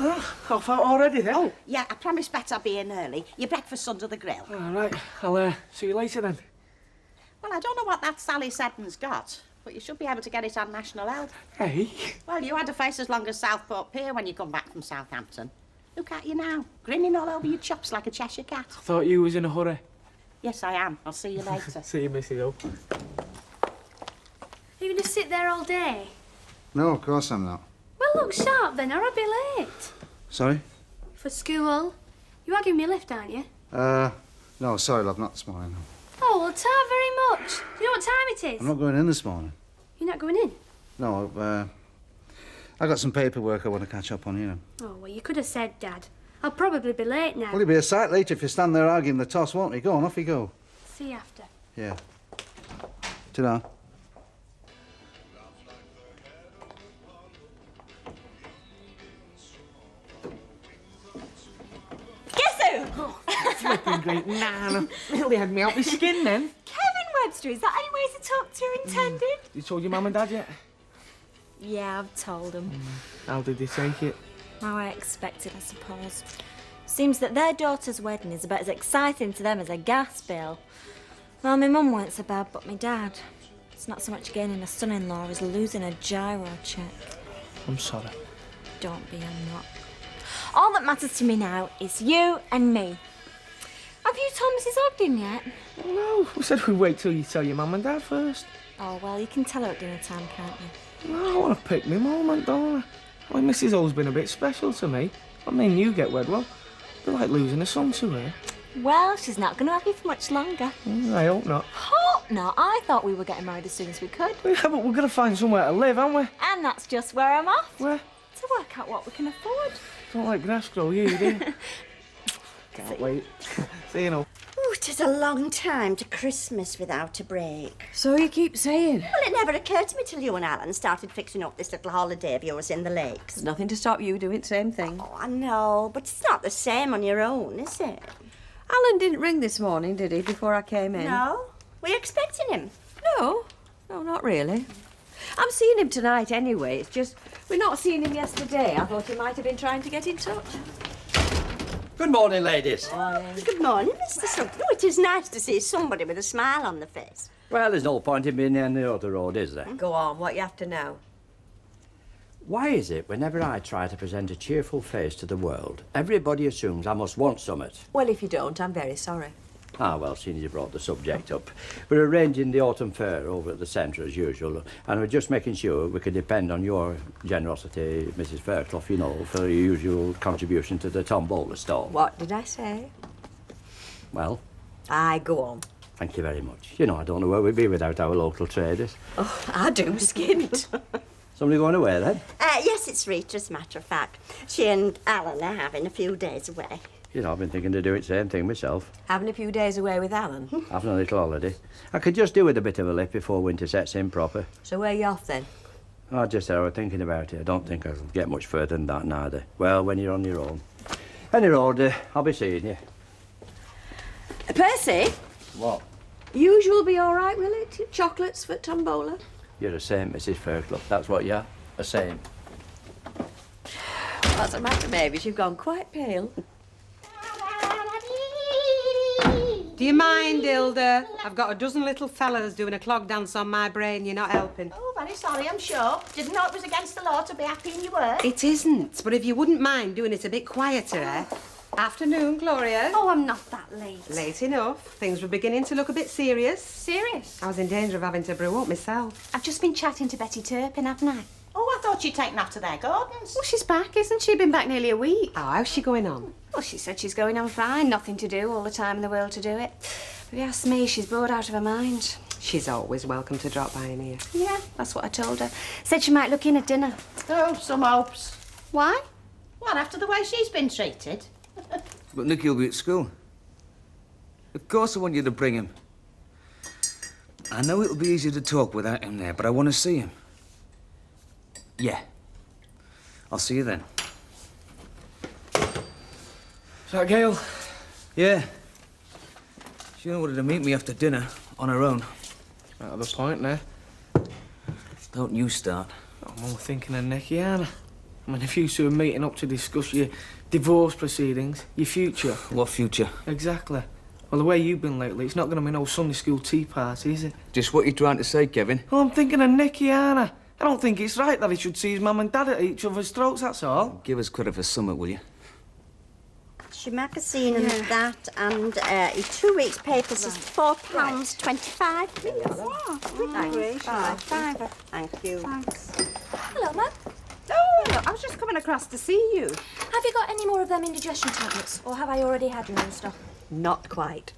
Oh, off out already then? Oh, yeah, I promised Bet I'd be in early. Your breakfast's under the grill. All right, I'll see you later then. Well, I don't know what that Sally Seddon's got, but you should be able to get it on National Health. Hey? Well, you had a face as long as Southport Pier when you come back from Southampton. Look at you now, grinning all over your chops like a Cheshire cat. I thought you was in a hurry. Yes, I am. I'll see you later. See you, Missy, though. Are you going to sit there all day? No, of course I'm not. Well, look sharp then, or I'll be late. Sorry? For school. You are giving me a lift, aren't you? No, sorry, love, not this morning. Oh, well, ta very much. Do you know what time it is? I'm not going in this morning. You're not going in? No, I got some paperwork I want to catch up on, you know. Oh, well, you could have said, Dad. I'll probably be late now. Well, you'll be a sight later if you stand there arguing the toss, won't you? Go on, off you go. See you after. Yeah. Ta-da. Flipping great Nana. Nearly had me out my skin then. Kevin Webster, is that any way to talk to intended? You told your mum and dad yet? Yeah, I've told them. How did they take it? How I expected, I suppose. Seems that their daughter's wedding is about as exciting to them as a gas bill. Well, my mum weren't so bad, but my dad. It's not so much gaining a son-in-law as losing a gyro check. I'm sorry. Don't be, I'm not. All that matters to me now is you and me. Have you told Mrs. Ogden yet? No, we said we'd wait till you tell your mum and dad first. Oh, well, you can tell her at dinner time, can't you? No, I want to pick my moment, don't I? Well, Mrs. O's been a bit special to me. I mean, you get wed, well, they're like losing a son to her. Well, she's not going to have you for much longer. I hope not. Hope not. I thought we were getting married as soon as we could. Yeah, but we're going to find somewhere to live, aren't we? And that's just where I'm off. Where? To work out what we can afford. Don't like grass grow, you do. Can't wait. See you now. Oh, 'tis a long time to Christmas without a break. So you keep saying. Well, it never occurred to me till you and Alan started fixing up this little holiday of yours in the lakes. There's nothing to stop you doing the same thing. Oh, I know, but it's not the same on your own, is it? Alan didn't ring this morning, did he, before I came in? No? Were you expecting him? No, not really. I'm seeing him tonight anyway. It's just we're not seeing him yesterday. I thought he might have been trying to get in touch. Good morning, ladies. Good morning, Mr. Sutton. Oh, it is nice to see somebody with a smile on the face. Well, there's no point in being on the other road, is there? Go on, what you have to know. Why is it whenever I try to present a cheerful face to the world, everybody assumes I must want summit? Well, if you don't, I'm very sorry. Ah, well, seeing as you brought the subject up. We're arranging the autumn fair over at the centre as usual, and we're just making sure we can depend on your generosity, Mrs. Fairclough, you know, for your usual contribution to the tombola stall. What did I say? Well? Aye, go on. Thank you very much. You know, I don't know where we'd be without our local traders. Oh, I do, skint. Somebody going away, then? Yes, it's Rita, as a matter of fact. She and Alan are having a few days away. You know, I've been thinking of doing the same thing myself. Having a few days away with Alan. Having a little holiday. I could just do with a bit of a lift before winter sets in proper. So where are you off then? I just said I was thinking about it. I don't think I'll get much further than that neither. Well, when you're on your own. Anyway, I'll be seeing you. Percy? What? Usual be all right, will it? Chocolates for tombola? You're a saint, Mrs. Fairclough. That's what you are. A saint. What's the matter, Mavis? You've gone quite pale. Do you mind, Hilda? I've got a dozen little fellas doing a clog dance on my brain. You're not helping. Oh, very sorry, I'm sure. Didn't know it was against the law to be happy in your work. It isn't, but if you wouldn't mind doing it a bit quieter, eh? Afternoon, Gloria. Oh, I'm not that late. Late enough. Things were beginning to look a bit serious. Serious? I was in danger of having to brew up myself. I've just been chatting to Betty Turpin, haven't I? Oh, I thought she'd taken off to their gardens. Well, she's back, isn't she? Been back nearly a week. Oh, how's she going on? Well, she said she's going on fine. Nothing to do, all the time in the world to do it. If you ask me, she's bored out of her mind. She's always welcome to drop by in here. Yeah, that's what I told her. Said she might look in at dinner. Oh, some hopes. Why? What, after the way she's been treated? But Nicky will be at school. Of course I want you to bring him. I know it'll be easier to talk without him there, but I want to see him. Yeah. I'll see you then. Is that Gail? Yeah. She wanted to meet me after dinner, on her own. Out of the point there. Don't you start. I'm all thinking of Nicky, Anna. I mean, if you two are meeting up to discuss your divorce proceedings, your future. What future? Exactly. Well, the way you've been lately, it's not going to be no Sunday school tea party, is it? Just what you trying to say, Kevin? Well, I'm thinking of Nicky, aren't I? I don't think it's right that he should see his mum and dad at each other's throats, that's all. Give us credit for something, will you? It's your magazine and that, and your 2 weeks' papers is £4.25. Fiver. Thank you. Thanks. Hello, Mum. Oh, I was just coming across to see you. Have you got any more of them indigestion tablets? Or have I already had your own stuff? Not quite.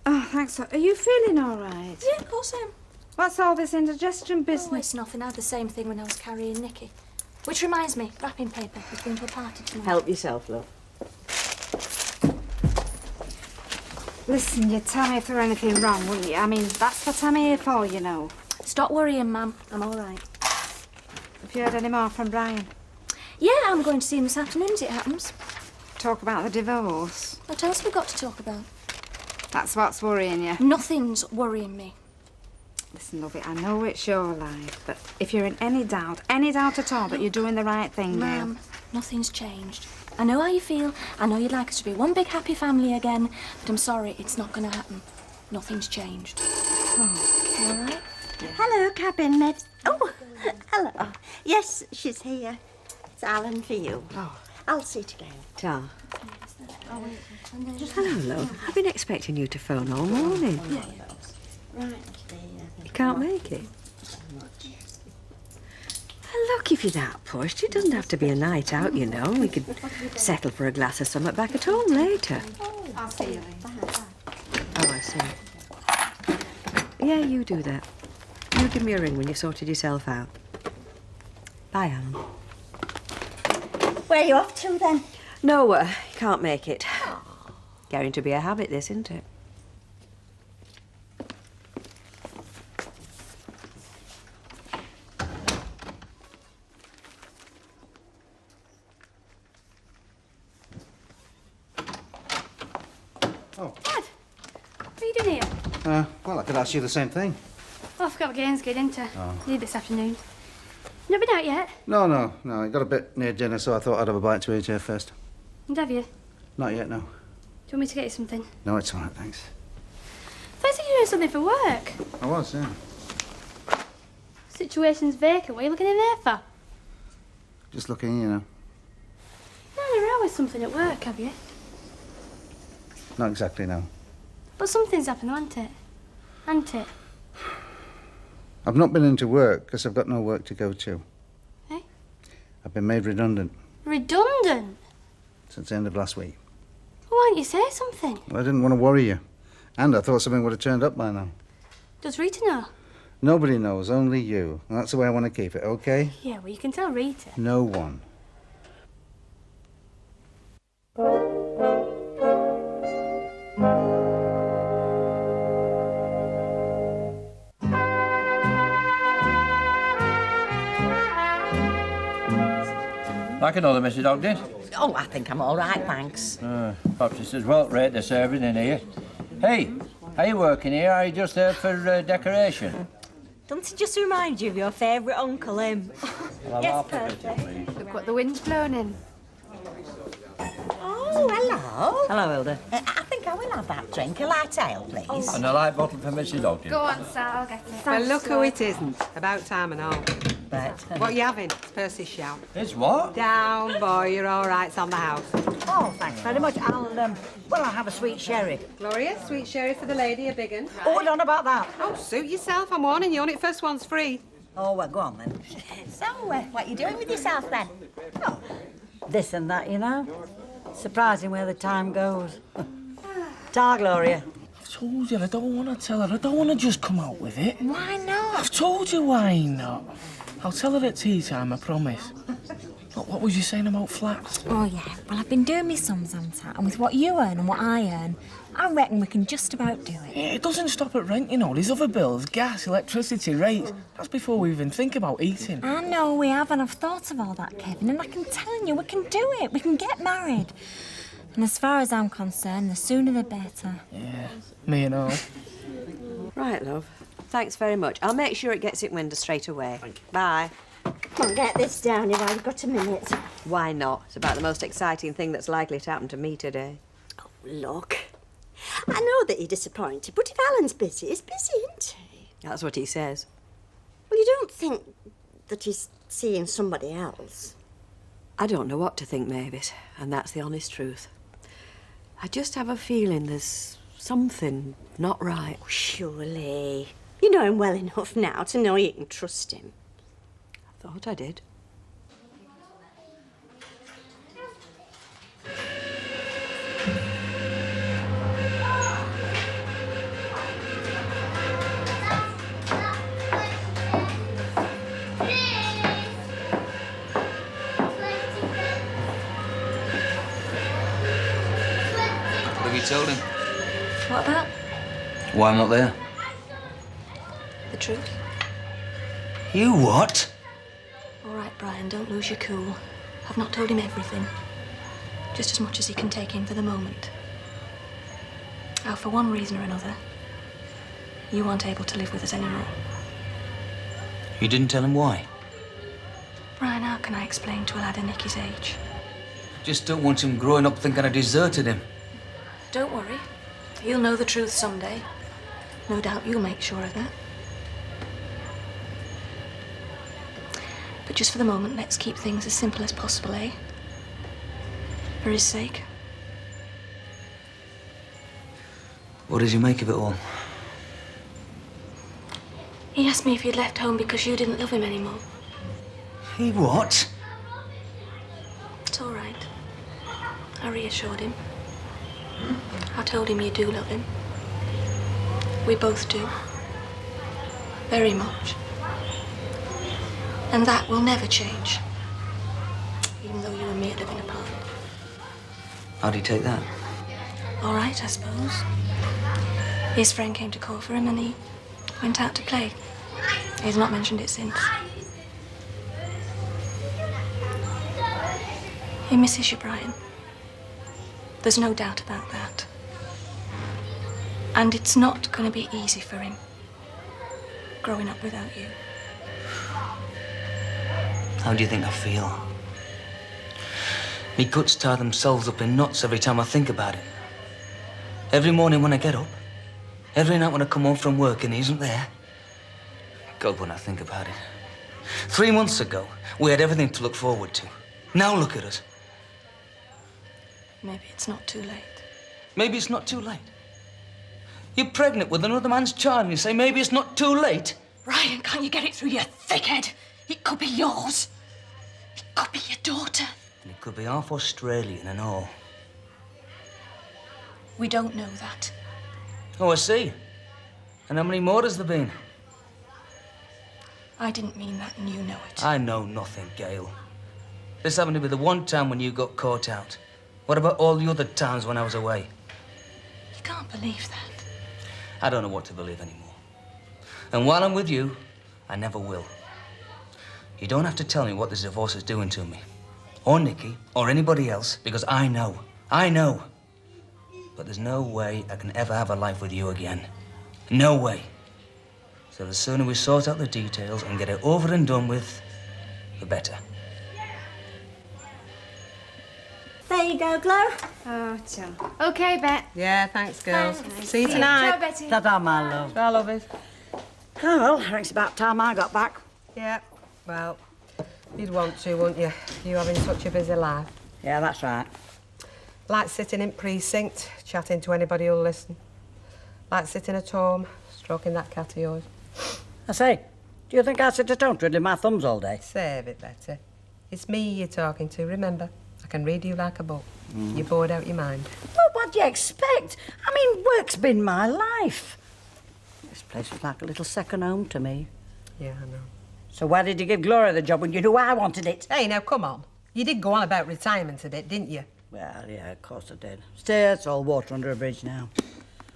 Oh, thanks. Are you feeling all right? Yeah, of course I am. What's all this indigestion Oh, business? it's nothing. I had the same thing when I was carrying Nicky. Which reminds me, wrapping paper. He's going to a party tonight. Help yourself, love. Listen, you'd tell me if there were anything wrong, wouldn't you? I mean, that's what I'm here for, you know. Stop worrying, Mum. I'm all right. Have you heard any more from Brian? Yeah, I'm going to see him this afternoon as it happens. Talk about the divorce. What else have we got to talk about? That's what's worrying you. Nothing's worrying me. Listen, love it, I know it's your life, but if you're in any doubt at all that you're doing the right thing now. Mum, nothing's changed. I know how you feel. I know you'd like us to be one big happy family again, but I'm sorry, it's not going to happen. Nothing's changed. Oh. You all right? Yeah. Hello, cabin maid. Oh, hello. Yes, she's here. It's Alan for you. Oh. I'll see it again. Ta. Hello, love. I've been expecting you to phone all morning. Right. You can't make it? Look, if you're that pushed, it doesn't have to be a night out, you know. We could settle for a glass of something back at home later. I'll see you later. Oh, I see. Yeah, you do that. You give me a ring when you've sorted yourself out. Bye, Alan. Where are you off to, then? No, can't make it. Getting to be a habit, this, isn't it? Dad, what are you doing here? Well, I could ask you the same thing. Oh, I forgot what game's good, didn't I? Leave this afternoon. Not been out yet? No. I got a bit near dinner, so I thought I'd have a bite to eat here first. And have you? Not yet, no. Do you want me to get you something? No, it's all right, thanks. I thought you were doing something for work. I was, yeah. Situation's vacant. What are you looking in there for? Just looking, you know. No, there's always something at work, have you? Not exactly, no. But something's happened, hasn't it? Hasn't it? I've not been into work because I've got no work to go to. Eh? I've been made redundant Redundant? since the end of last week. Well, why don't you say something? Well, I didn't want to worry you. And I thought something would have turned up by now. Does Rita know? Nobody knows, only you. And that's the way I want to keep it, okay? Yeah, well, you can tell Rita. No one. Like another, Mrs. Ogden? Oh, I think I'm all right, thanks. Perhaps it's as well rate the serving in here. Hey, are you working here, or are you just there for decoration? Don't it just remind you of your favourite uncle, him? Well, Yes, perfect. Look what the wind's blown in. Oh, hello. Hello, Hilda. I think I will have that drink. A light ale, please. And a light bottle for Mrs. Ogden. Go on, Sal, I'll get it. Well, look who it isn't. About time and all. But, What are you having? It's Percy's shout. It's what? Down, boy, you're all right. It's on the house. oh, thanks very much. I'll have a sweet sherry. Gloria, sweet sherry for the lady, a big one. Hold on about that. Oh, suit yourself. I'm warning you on it. First one's free. Oh, well, go on then. So, what are you doing with yourself then? Oh, This and that, you know. Surprising where the time goes. Ta, Gloria. I've told you, I don't want to tell her. I don't want to just come out with it. Why not? I've told you why not. I'll tell her at tea time, I promise. Look, what was you saying about flats? Oh, yeah. Well, I've been doing me sums, haven't I? And with what you earn and what I earn, I reckon we can just about do it. Yeah, it doesn't stop at rent, you know. There's other bills, gas, electricity, rates. That's before we even think about eating. I know we have, and I've thought of all that, Kevin, and I can tell you, we can do it. We can get married. And as far as I'm concerned, the sooner the better. Yeah, me and all. Right, love. Thanks very much. I'll make sure it gets it window straight away. Bye. Come on, get this down here while you've got a minute. Why not? It's about the most exciting thing that's likely to happen to me today. Oh, look. I know that you're disappointed, but if Alan's busy, he's busy, isn't he? That's what he says. Well, you don't think that he's seeing somebody else? I don't know what to think, Mavis, and that's the honest truth. I just have a feeling there's something not right. Oh, surely. You know him well enough now to know you can trust him. I thought I did. What have you told him? What about? Why I'm not there? The truth? You what? All right, Brian, don't lose your cool. I've not told him everything. Just as much as he can take in for the moment. Oh, for one reason or another, you aren't able to live with us anymore. You didn't tell him why? Brian, how can I explain to a lad of Nicky's age? Just don't want him growing up thinking I deserted him. Don't worry. He'll know the truth someday. No doubt you'll make sure of that. But just for the moment, let's keep things as simple as possible, eh? For his sake. What did you make of it all? He asked me if you'd left home because you didn't love him anymore. He what? It's all right. I reassured him. I told him you do love him. We both do. Very much. And that will never change. Even though you and me are living apart. How do you take that? All right, I suppose. His friend came to call for him and he went out to play. He's not mentioned it since. He misses you, Brian. There's no doubt about that. And it's not going to be easy for him, growing up without you. How do you think I feel? Me guts tie themselves up in knots every time I think about it. Every morning when I get up, every night when I come home from work and he isn't there. God, when I think about it. 3 months ago, we had everything to look forward to. Now look at us. Maybe it's not too late. Maybe it's not too late. You're pregnant with another man's child and you say maybe it's not too late. Ryan, can't you get it through your thick head? It could be yours. It could be your daughter. And it could be half Australian and all. We don't know that. Oh, I see. And how many more has there been? I didn't mean that, and you know it. I know nothing, Gail. This happened to be the one time when you got caught out. What about all the other times when I was away? You can't believe that. I don't know what to believe anymore. And while I'm with you, I never will. You don't have to tell me what this divorce is doing to me. Or Nicky, or anybody else, because I know. I know. But there's no way I can ever have a life with you again. No way. So the sooner we sort out the details and get it over and done with, the better. There you go, Glow. Oh, Joe. OK, Bet. Yeah, thanks, girls. Thanks. See you tonight. Ciao, Betty. Ta-ta, my love. Bye, lovies. Oh, well, I think it's about time I got back. Yeah, well, you'd want to, wouldn't you? You having such a busy life. Yeah, that's right. Like sitting in precinct, chatting to anybody who'll listen. Like sitting at home, stroking that cat of yours. I say, do you think I sit at home twiddling my thumbs all day? Save it, Betty. It's me you're talking to, remember? I can read you like a book. You're bored out your mind. Well, what do you expect? I mean, work's been my life. This place was like a little second home to me. Yeah, I know. So why did you give Gloria the job when you knew I wanted it? Hey, now, come on. You did go on about retirement a bit, didn't you? Well, yeah, of course I did. Still, it's all water under a bridge now.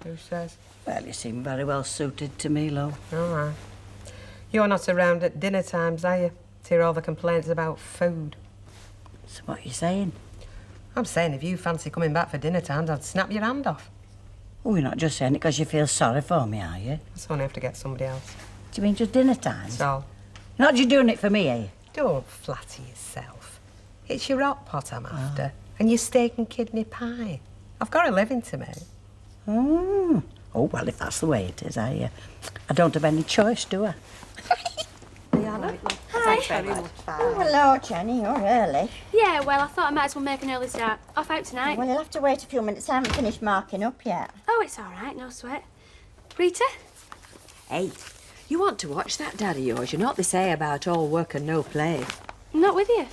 Who says? Well, you seem very well suited to me, love. All right. You're not around at dinner times, are you? To hear all the complaints about food. So what are you saying? I'm saying if you fancy coming back for dinner times, I'd snap your hand off. Oh, you're not just saying it because you feel sorry for me, are you? I just only have to get somebody else. Do you mean just dinner time? That's all. You're not just doing it for me, are you? Don't flatter yourself. It's your hot pot I'm after, and your steak and kidney pie. I've got a living to make. Oh, well, if that's the way it is, I don't have any choice, do I? Hi. Oh, hello, Jenny. You're early. Yeah, well, I thought I might as well make an early start. Off out tonight. Well, you'll have to wait a few minutes. I haven't finished marking up yet. Oh, it's all right, no sweat. Rita? Hey, you want to watch that dad of yours? You know what they say about all work and no play. I'm not with you.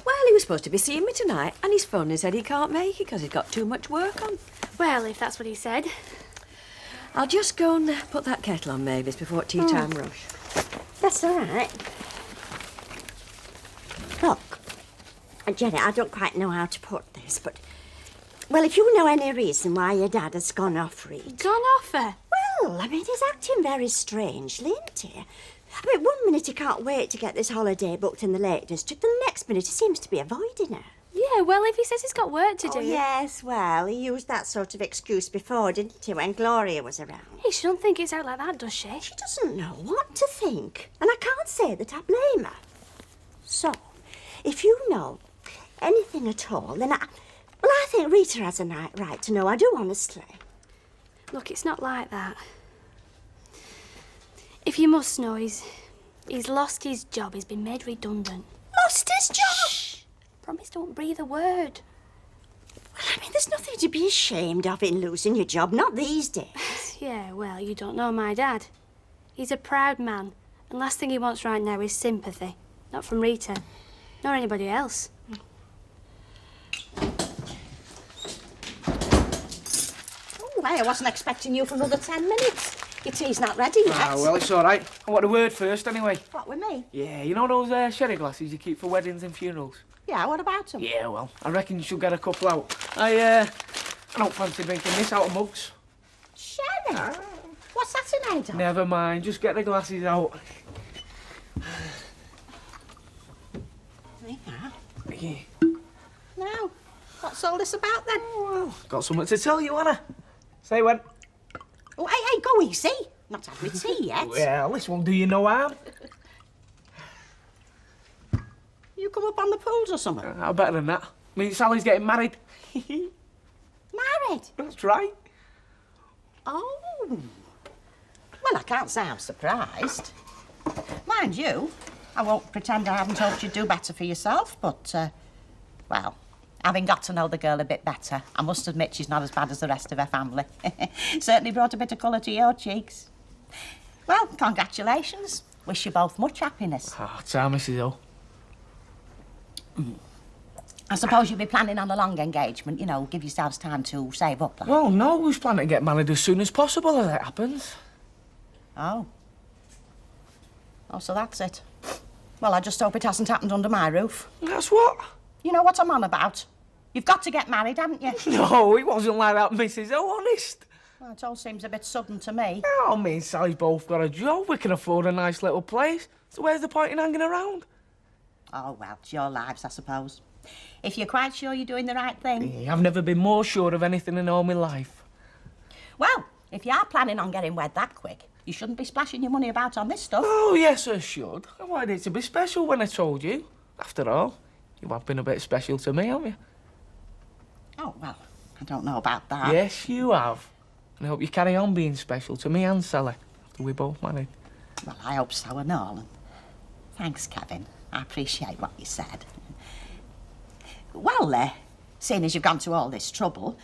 Well, he was supposed to be seeing me tonight, and he's phoned and said he can't make it because he's got too much work on. Well, if that's what he said. I'll just go and put that kettle on, Mavis, before tea time rush. That's all right. Look, Jenny, I don't quite know how to put this, but... Well, if you know any reason why your dad has gone off, Rita... Gone off her? Well, I mean, he's acting very strangely, isn't he? I mean, 1 minute he can't wait to get this holiday booked in the Lake District, and the next minute he seems to be avoiding her. Yeah, well, if he says he's got work to do... Oh, yes, well, he used that sort of excuse before, didn't he, when Gloria was around? Hey, she don't think it's out like that, does she? She doesn't know what to think, and I can't say that I blame her. So, if you know anything at all, then I think Rita has a right to know. I do, honestly. Look, it's not like that. If you must know, he's lost his job. He's been made redundant. Lost his job? Shh. Promise don't breathe a word. Well, I mean, there's nothing to be ashamed of in losing your job, not these days. Yeah, well, you don't know my dad. He's a proud man, and last thing he wants right now is sympathy. Not from Rita, nor anybody else. Oh, I wasn't expecting you for another 10 minutes. Your tea's not ready yet. Ah, well, it's all right. I want a word first, anyway. What, with me? Yeah, you know those sherry glasses you keep for weddings and funerals? Yeah, what about them? Yeah, well, I reckon you should get a couple out. I don't fancy drinking this out of mugs. Sherry? What's that in aid of? Never mind, just get the glasses out. Yeah. Now, what's all this about then? Well, got something to tell you, Anna. Say when. Oh, hey, go easy. Not had my tea yet. Well, this won't do you no harm. You come up on the pools or something? How better than that? Me and Sally's getting married. Married? That's right. Oh. Well, I can't say I'm surprised. Mind you, I won't pretend I haven't hoped you'd do better for yourself, but, well, having got to know the girl a bit better, I must admit she's not as bad as the rest of her family. Certainly brought a bit of colour to your cheeks. Well, congratulations. Wish you both much happiness. Oh, it's our Mrs. O. I suppose you'll be planning on a long engagement, you know, give yourselves time to save up. Like. Well, no, we was planning to get married as soon as possible as it happens. Oh. Oh, so that's it. Well, I just hope it hasn't happened under my roof. That's what? You know what I'm on about. You've got to get married, haven't you? No, it wasn't like that, Mrs. O, honest. Well, it all seems a bit sudden to me. Oh, me and Sally's both got a job. We can afford a nice little place. So where's the point in hanging around? Oh, well, it's your lives, I suppose. If you're quite sure you're doing the right thing. Yeah, I've never been more sure of anything in all my life. Well, if you are planning on getting wed that quick, you shouldn't be splashing your money about on this stuff. Oh, yes, I should. I wanted it to be special when I told you. After all, you have been a bit special to me, haven't you? Oh, well, I don't know about that. Yes, you have. And I hope you carry on being special to me and Sally after we're both married. Well, I hope so and all. And thanks, Kevin. I appreciate what you said. Well, seeing as you've gone to all this trouble,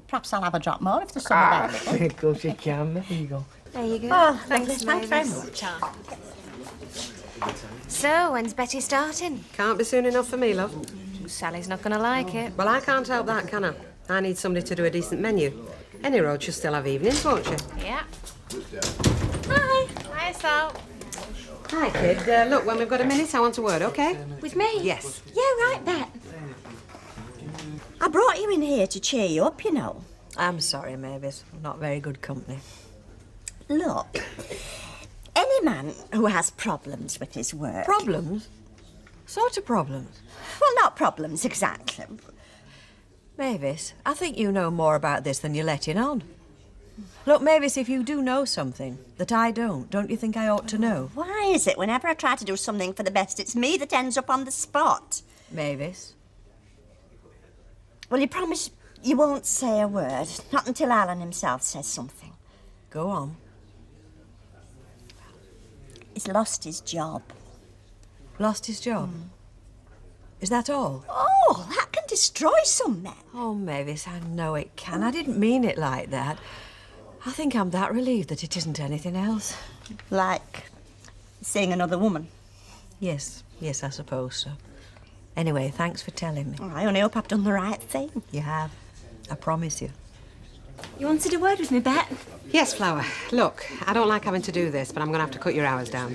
perhaps I'll have a drop more if there's some available. Of course you can. There you go. There you go. Oh, Thanks thanks very Mavis. much. So, when's Betty starting? Can't be soon enough for me, love. Sally's not going to like it. Well, I can't help that, can I? I need somebody to do a decent menu. Any road should still have evenings, won't she? Yeah. Hi. Hi, Sal. Hi, kid. Look, when we've got a minute, I want a word, OK? With me? Yes. Yeah, right, Bet. I brought you in here to cheer you up, you know. I'm sorry, Mavis. I'm not very good company. Look, any man who has problems with his work... Problems? Sort of problems? Well, not problems exactly. Mavis, I think you know more about this than you're letting on. Look, Mavis, if you do know something that I don't you think I ought to know? Why is it whenever I try to do something for the best, it's me that ends up on the spot? Mavis? Well, you promise you won't say a word, not until Alan himself says something. Go on. He's lost his job. Lost his job? Is that all? Oh, that can destroy some men. Oh, Mavis, I know it can. I didn't mean it like that. I think I'm that relieved that it isn't anything else. Like seeing another woman? Yes, I suppose so. Anyway, thanks for telling me. Oh, I only hope I've done the right thing. You have. I promise you. You wanted a word with me, Bet? Yes, Flower. Look, I don't like having to do this, but I'm going to have to cut your hours down.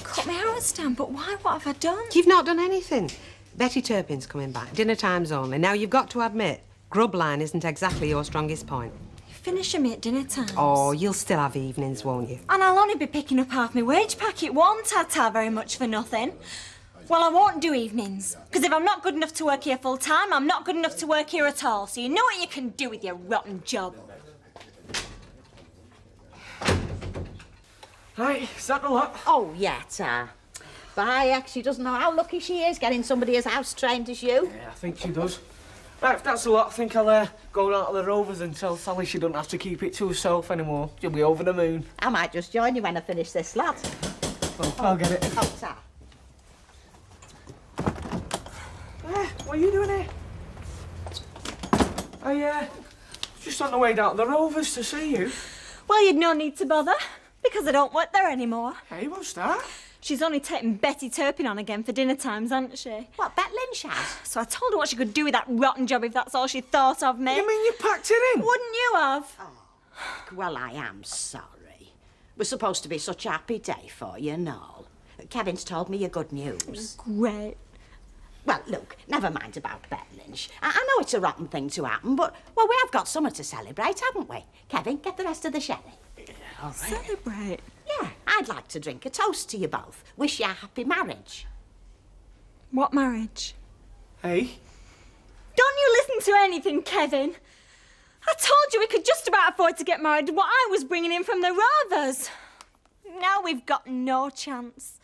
Cut my hours down, but why? What have I done? You've not done anything. Betty Turpin's coming back. Dinner times only. Now, you've got to admit, grub line isn't exactly your strongest point. You're finishing me at dinner time. Oh, you'll still have evenings, won't you? And I'll only be picking up half my wage packet. Won't ta very much for nothing. Well, I won't do evenings. Because if I'm not good enough to work here full time, I'm not good enough to work here at all. So you know what you can do with your rotten job. Right, is that the lot? Oh, yeah, Ta. By heck, she doesn't know how lucky she is getting somebody as house-trained as you. Yeah, I think she does. Right, if that's the lot, I think I'll go down to the Rovers and tell Sally she doesn't have to keep it to herself anymore. She'll be over the moon. I might just join you when I finish this lot. Well, I'll get it. Oh, Ta. What are you doing here? I just on the way down to the Rovers to see you. Well, you'd no need to bother. Because I don't work there anymore. Hey, what's that? She's only taken Betty Turpin on again for dinner times, hasn't she? What, Bet Lynch has? So I told her what she could do with that rotten job if that's all she thought of me. You mean you packed it in? Wouldn't you have? Oh, well, I am sorry. It was supposed to be such a happy day for you and all. Kevin's told me your good news. Great. Well, look, never mind about Bet Lynch. I know it's a rotten thing to happen, but, well, we have got summer to celebrate, haven't we? Kevin, get the rest of the sherry. All right. Celebrate? Yeah, I'd like to drink a toast to you both. Wish you a happy marriage. What marriage? Hey? Don't you listen to anything, Kevin. I told you we could just about afford to get married what I was bringing in from the Rovers. Now we've got no chance.